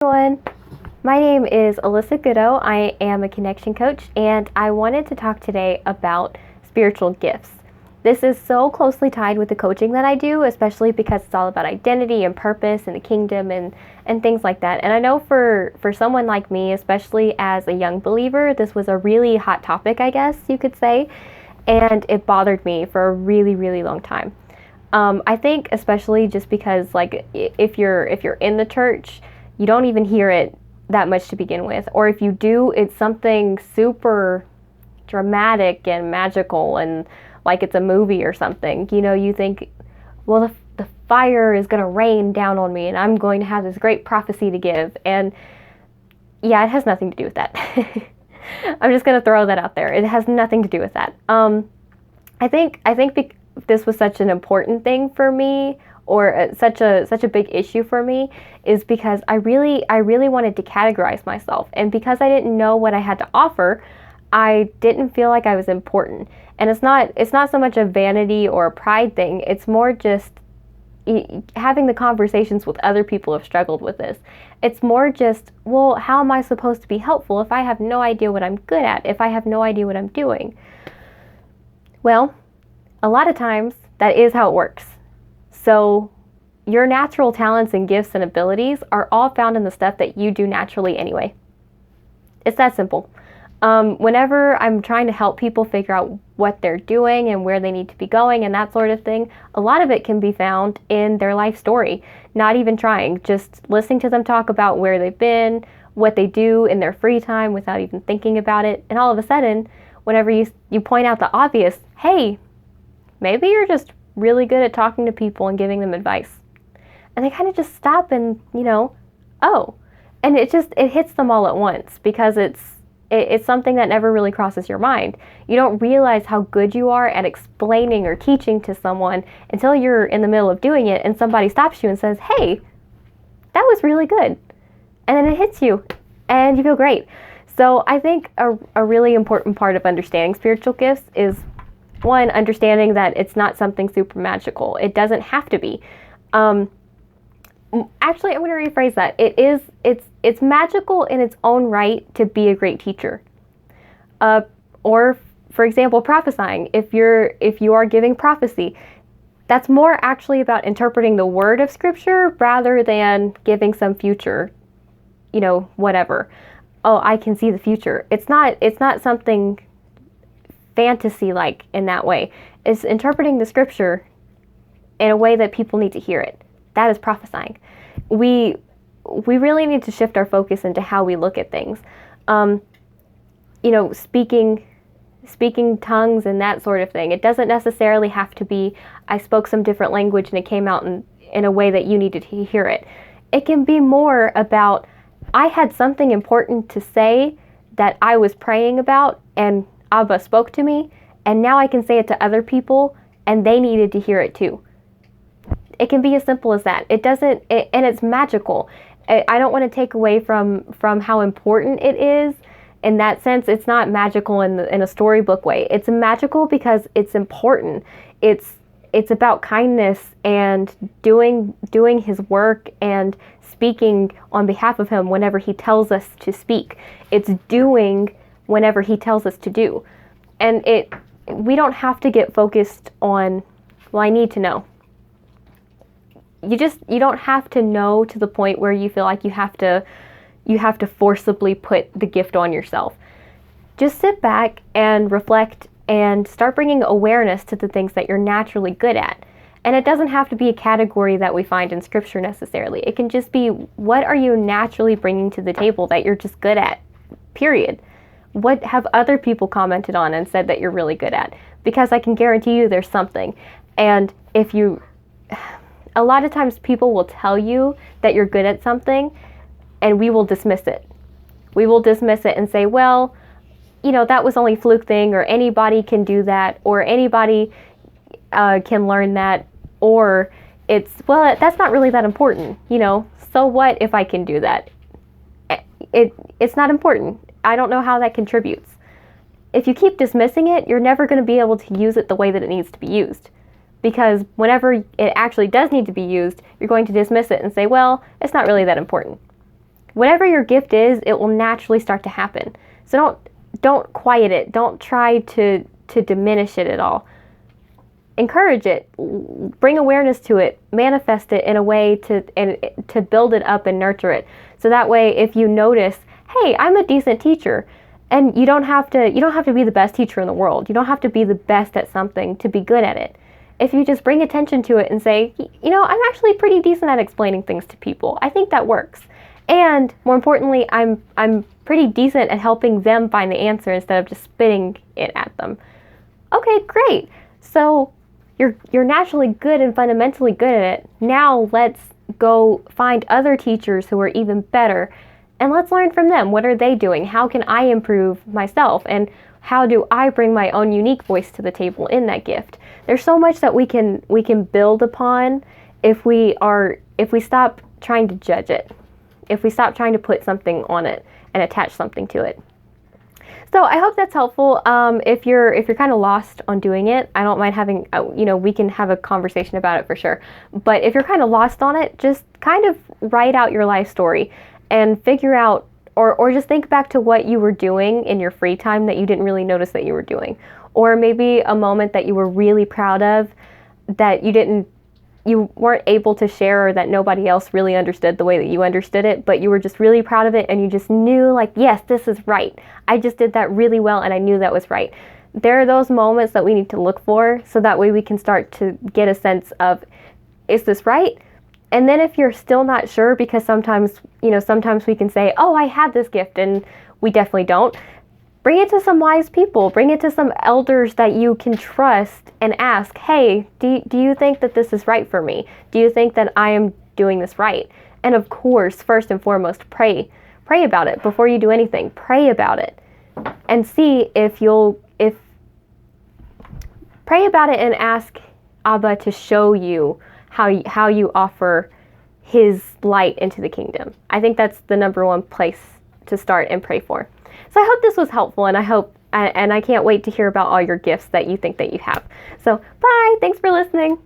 Everyone, my name is Alyssa Goodeaux. I am a connection coach, and I wanted to talk today about spiritual gifts. This is so closely tied with the coaching that I do, especially because it's all about identity and purpose and the kingdom and things like that. And I know for someone like me, especially as a young believer, this was a really hot topic, I guess you could say, and it bothered me for a really, really long time. I think especially just because, like, if you're in the church, you don't even hear it that much to begin with. Or if you do, it's something super dramatic and magical and like it's a movie or something. You know, you think, well, the fire is going to rain down on me and I'm going to have this great prophecy to give. And yeah, it has nothing to do with that. I'm just going to throw that out there. It has nothing to do with that. I think this was such an important thing for me, or such a big issue for me, is because I really wanted to categorize myself, and because I didn't know what I had to offer, I didn't feel like I was important. And it's not so much a vanity or a pride thing. It's more just having the conversations with other people who have struggled with this. It's more just, well, how am I supposed to be helpful if I have no idea what I'm good at, if I have no idea what I'm doing? Well, a lot of times that is how it works. So your natural talents and gifts and abilities are all found in the stuff that you do naturally anyway. It's that simple. Whenever I'm trying to help people figure out what they're doing and where they need to be going and that sort of thing, a lot of it can be found in their life story. Not even trying, just listening to them talk about where they've been, what they do in their free time without even thinking about it. And all of a sudden, whenever you point out the obvious, hey, maybe you're just really good at talking to people and giving them advice. And they kind of just stop and, oh. And it hits them all at once, because it's something that never really crosses your mind. You don't realize how good you are at explaining or teaching to someone until you're in the middle of doing it and somebody stops you and says, hey, that was really good. And then it hits you and you feel great. So I think a really important part of understanding spiritual gifts is, one, understanding that it's not something super magical. It doesn't have to be. Actually, I'm going to rephrase that. It's magical in its own right to be a great teacher. Or, for example, prophesying. If you are giving prophecy, that's more actually about interpreting the word of Scripture rather than giving some future, whatever. Oh, I can see the future. It's not something fantasy-like in that way. It's interpreting the Scripture in a way that people need to hear it. That is prophesying. We really need to shift our focus into how we look at things. Speaking tongues and that sort of thing. It doesn't necessarily have to be, I spoke some different language and it came out in a way that you needed to hear it. It can be more about, I had something important to say that I was praying about, and Abba spoke to me, and now I can say it to other people, and they needed to hear it too. It can be as simple as that. And it's magical. I don't want to take away from how important it is. In that sense, it's not magical in a storybook way. It's magical because it's important. It's about kindness and doing His work and speaking on behalf of Him whenever He tells us to speak. It's doing whenever He tells us to do. And we don't have to get focused on, well, I need to know. You don't have to know to the point where you feel like you have to forcibly put the gift on yourself. Just sit back and reflect and start bringing awareness to the things that you're naturally good at. And it doesn't have to be a category that we find in Scripture necessarily. It can just be, what are you naturally bringing to the table that you're just good at, period. What have other people commented on and said that you're really good at? Because I can guarantee you there's something. And a lot of times people will tell you that you're good at something, and we will dismiss it. We will dismiss it and say, well, that was only a fluke thing, or anybody can do that, or anybody can learn that, or that's not really that important, so what if I can do that? It's not important. I don't know how that contributes. If you keep dismissing it, you're never going to be able to use it the way that it needs to be used. Because whenever it actually does need to be used, you're going to dismiss it and say, well, it's not really that important. whatever your gift is, it will naturally start to happen. So don't quiet it. Don't try to diminish it at all. Encourage it, bring awareness to it, manifest it in a way to build it up and nurture it. So that way, if you notice, hey, I'm a decent teacher, and you don't have to be the best teacher in the world. You don't have to be the best at something to be good at it. If you just bring attention to it and say, I'm actually pretty decent at explaining things to people. I think that works. And more importantly, I'm pretty decent at helping them find the answer instead of just spitting it at them. Okay, great. So you're naturally good and fundamentally good at it. Now let's go find other teachers who are even better, and let's learn from them. What are they doing? How can I improve myself? And how do I bring my own unique voice to the table in that gift? There's so much that we can build upon if we stop trying to judge it, if we stop trying to put something on it and attach something to it. So I hope that's helpful. If you're kind of lost on doing it, I don't mind having, we can have a conversation about it for sure. But if you're kind of lost on it, just kind of write out your life story and figure out, or just think back to what you were doing in your free time that you didn't really notice that you were doing. Or maybe a moment that you were really proud of that you weren't able to share, or that nobody else really understood the way that you understood it, but you were just really proud of it and you just knew, like, yes, this is right. I just did that really well and I knew that was right. There are those moments that we need to look for, so that way we can start to get a sense of, is this right? And then if you're still not sure, because sometimes we can say, oh, I have this gift, and we definitely don't. Bring it to some wise people. Bring it to some elders that you can trust and ask, hey, do you think that this is right for me? Do you think that I am doing this right? And of course, first and foremost, pray. Pray about it before you do anything. Pray about it and see pray about it and ask Abba to show you how you offer his light into the kingdom. I think that's the number one place to start and pray for. So I hope this was helpful, and I can't wait to hear about all your gifts that you think that you have. So bye, thanks for listening.